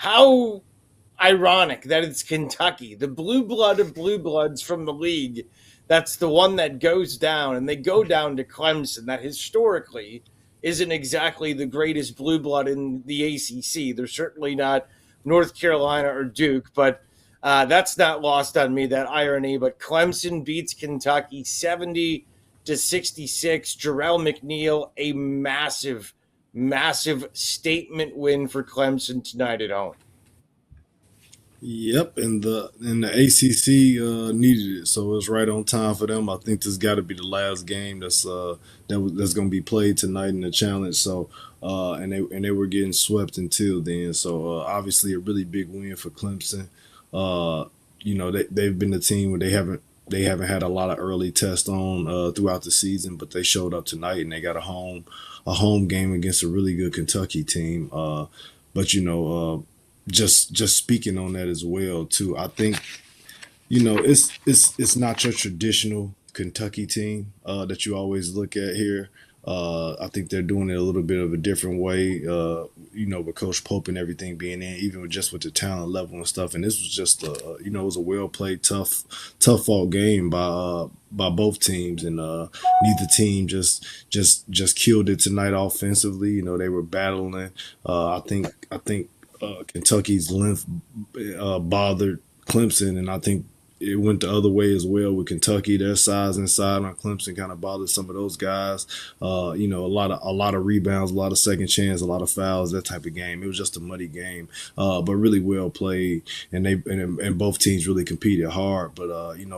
how ironic that it's Kentucky, the blue blood of blue bloods from the league. That's the one that goes down, and they go down to Clemson, that historically isn't exactly the greatest blue blood in the ACC. They're certainly not North Carolina or Duke, but that's not lost on me, that irony. But Clemson beats Kentucky 70-66. Jarrell McNeil, a massive, massive statement win for Clemson tonight at home. Yep, and the ACC needed it, so it was right on time for them. I think this got to be the last game that's going to be played tonight in the challenge. So and they were getting swept until then. So obviously a really big win for Clemson. They've been the team where they haven't had a lot of early tests on throughout the season, but they showed up tonight and they got a home game against a really good Kentucky team. But just speaking on that as well too, I think it's not your traditional Kentucky team that you always look at here. I think they're doing it a little bit of a different way. With Coach Pope and everything being in, even with the talent level and stuff. And this was just it was a well played, tough fought game by both teams, and neither team just killed it tonight offensively. They were battling. I think Kentucky's length bothered Clemson, and I think it went the other way as well with Kentucky. Their size inside on Clemson kind of bothered some of those guys. A lot of rebounds, a lot of second chance, a lot of fouls, that type of game. It was just a muddy game, but really well played, and both teams really competed hard. But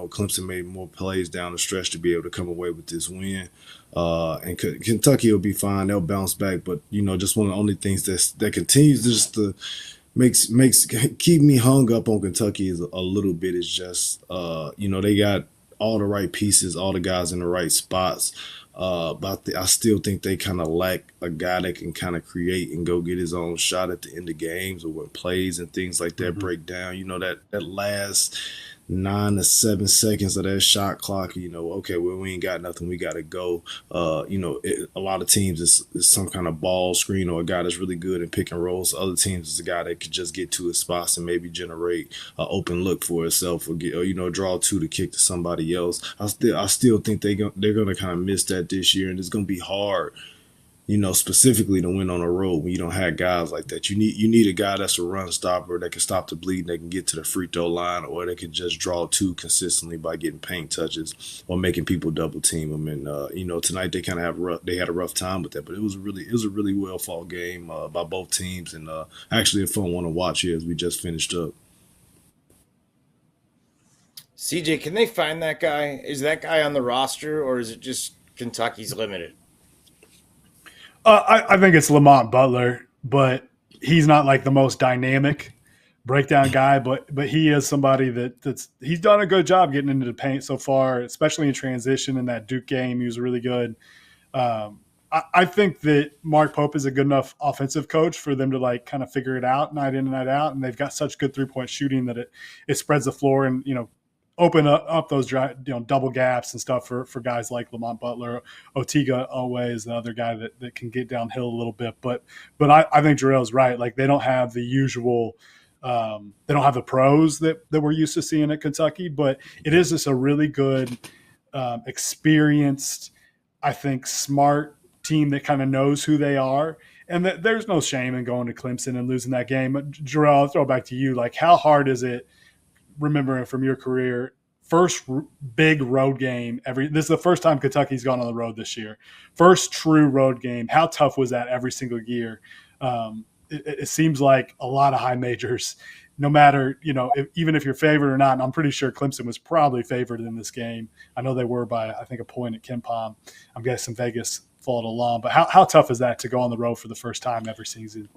Clemson made more plays down the stretch to be able to come away with this win. And Kentucky will be fine; they'll bounce back. But just one of the only things that continues just to makes keep me hung up on Kentucky is a little bit is just they got all the right pieces, all the guys in the right spots. But I still think they kind of lack a guy that can kind of create and go get his own shot at the end of games or when plays and things like that break down. That last 9 to 7 seconds of that shot clock. Okay, well, we ain't got nothing, we got to go. A lot of teams is some kind of ball screen or a guy that's really good in pick and rolls. Other teams is a guy that could just get to his spots and maybe generate an open look for himself or draw two to kick to somebody else. I still think they're gonna kind of miss that this year, and it's gonna be hard. Specifically to win on the road when you don't have guys like that. You need a guy that's a run stopper that can stop the bleed, that can get to the free throw line, or that can just draw two consistently by getting paint touches or making people double team them. And tonight they kind of had a rough time with that, but it was a really well fought game by both teams, and actually a fun one to watch here as we just finished up. CJ, can they find that guy? Is that guy on the roster, or is it just Kentucky's limited? I think it's Lamont Butler, but he's not like the most dynamic breakdown guy. But he is somebody he's done a good job getting into the paint so far, especially in transition. In that Duke game, he was really good. I think that Mark Pope is a good enough offensive coach for them to kind of figure it out night in and night out, and they've got such good 3-point shooting that it spreads the floor and open up those double gaps and stuff for guys like Lamont Butler. Otiga always the other guy that can get downhill a little bit. But I think Jarrell's right. Like they don't have the usual they don't have the pros that we're used to seeing at Kentucky, but it is just a really good, experienced, I think, smart team that kind of knows who they are. And there's no shame in going to Clemson and losing that game. Jarrell, I'll throw it back to you. Like, how hard is it, remembering from your career, first big road game this is the first time Kentucky's gone on the road this year. First true road game. How tough was that every single year? It seems like a lot of high majors, no matter, even if you're favored or not, and I'm pretty sure Clemson was probably favored in this game. I know they were by, I think, a point at Ken Palm. I'm guessing Vegas followed along. But how tough is that to go on the road for the first time every season?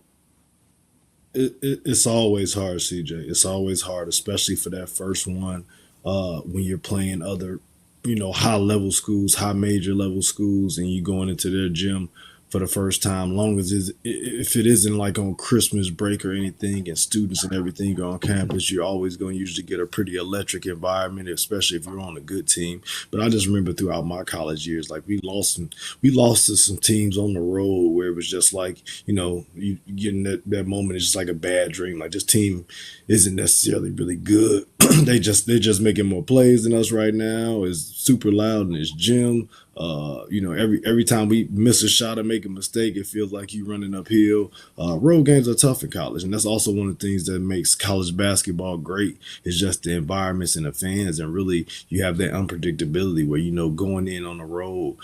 It's always hard, CJ. It's always hard, especially for that first one when you're playing other, high level schools, high major level schools, and you going into their gym for the first time, long as if it isn't like on Christmas break or anything, and students and everything are on campus, you're always going to usually get a pretty electric environment, especially if you're on a good team. But I just remember throughout my college years, like we lost to some teams on the road where it was just like, you getting that moment is just like a bad dream. Like this team isn't necessarily really good. They're just making more plays than us right now. It's super loud in this gym. Every time we miss a shot or make a mistake, it feels like you running uphill. Road games are tough in college, and that's also one of the things that makes college basketball great. Is just the environments and the fans, and really you have that unpredictability where going in on the road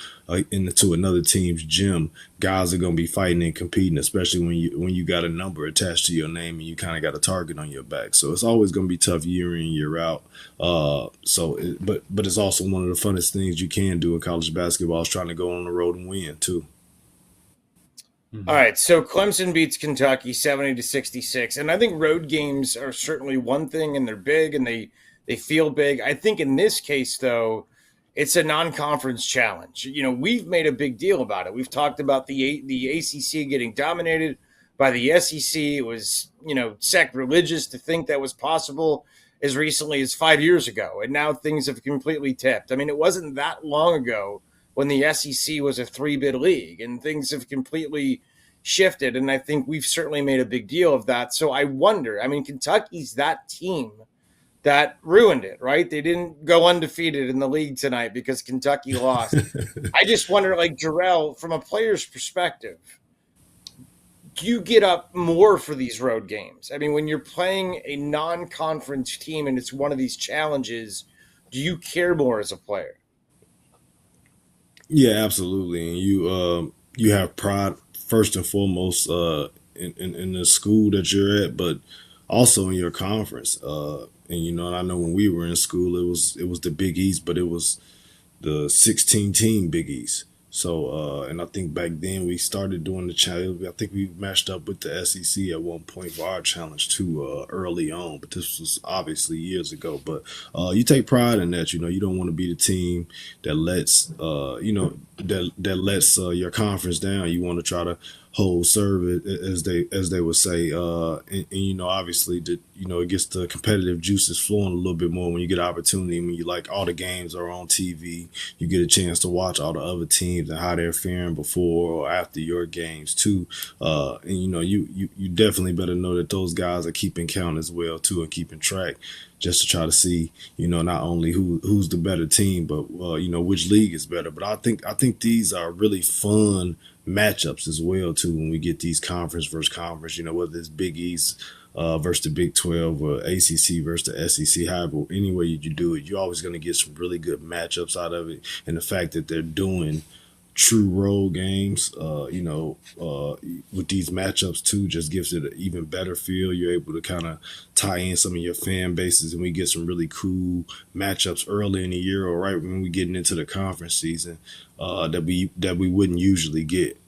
into another team's gym, guys are going to be fighting and competing, especially when you got a number attached to your name and you kind of got a target on your back. So it's always going to be tough year in, year out. But it's also one of the funnest things you can do in college basketball is trying to go on the road and win too. All right, so Clemson beats Kentucky 70-66, and I think road games are certainly one thing, and they're big, and they feel big. I think in this case, though, it's a non-conference challenge. We've made a big deal about it. We've talked about the ACC getting dominated by the SEC. It was, sacrilegious to think that was possible as recently as 5 years ago, and now things have completely tipped. I mean, it wasn't that long ago when the SEC was a 3-bid league, and things have completely shifted, and I think we've certainly made a big deal of that. So I wonder, Kentucky's that team that ruined it, right? They didn't go undefeated in the league tonight because Kentucky lost. I just wonder, like Jarrell, from a player's perspective, do you get up more for these road games? I mean, when you're playing a non-conference team and it's one of these challenges, do you care more as a player? Yeah, absolutely. And you have pride first and foremost in the school that you're at, but also in your conference. And I know when we were in school, it was the Big East, but it was the 16-team Big East. So, and I think back then we started doing the challenge. I think we matched up with the SEC at one point for our challenge too, early on. But this was obviously years ago. But you take pride in that. You don't want to be the team that lets that lets your conference down. You want to try to hold serve, as they would say, and obviously it gets the competitive juices flowing a little bit more when you get opportunity. When you like all the games are on TV, you get a chance to watch all the other teams and how they're faring before or after your games too. And you definitely better know that those guys are keeping count as well too, and keeping track, just to try to see, not only who's the better team, but which league is better. But I think these are really fun matchups as well too when we get these conference versus conference. Whether it's Big East versus the Big 12 or ACC versus the SEC, however, any way you do it, you're always going to get some really good matchups out of it. And the fact that they're doing true road games, with these matchups too, just gives it an even better feel. You're able to kind of tie in some of your fan bases, and we get some really cool matchups early in the year or right when we're getting into the conference season that we wouldn't usually get.